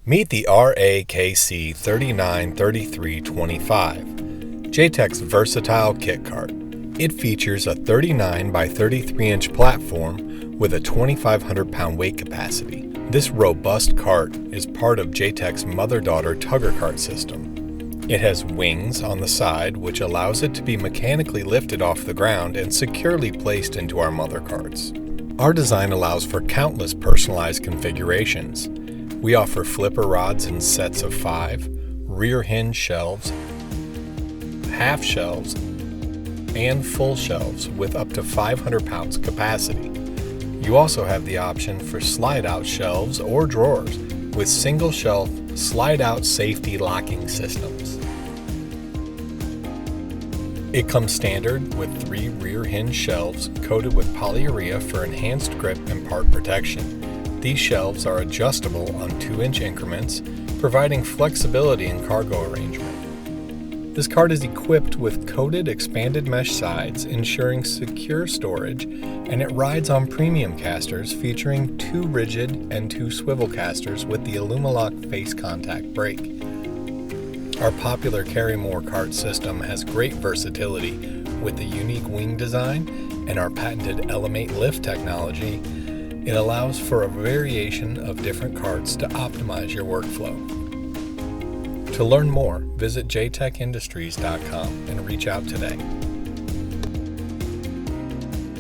Meet the RAKC 393325, Jtec's versatile kit cart. It features a 39 by 33 inch platform with a 2,500 pound weight capacity. This robust cart is part of Jtec's Mother-Daughter Tugger Cart system. It has wings on the side, which allows it to be mechanically lifted off the ground and securely placed into our mother carts. Our design allows for countless personalized configurations. We offer flipper rods in sets of 5, rear hinge shelves, half shelves, and full shelves with up to 500 pounds capacity. You also have the option for slide-out shelves or drawers with single shelf slide-out safety locking systems. It comes standard with 3 rear hinge shelves coated with polyurea for enhanced grip and part protection. These shelves are adjustable on 2-inch increments, providing flexibility in cargo arrangement. This cart is equipped with coated expanded mesh sides, ensuring secure storage, and it rides on premium casters featuring 2 rigid and 2 swivel casters with the Alumalock face contact brake. Our popular CarryMore cart system has great versatility with the unique wing design and our patented Elevate lift technology. It allows for a variation of different carts to optimize your workflow. To learn more, visit jtecindustries.com and reach out today.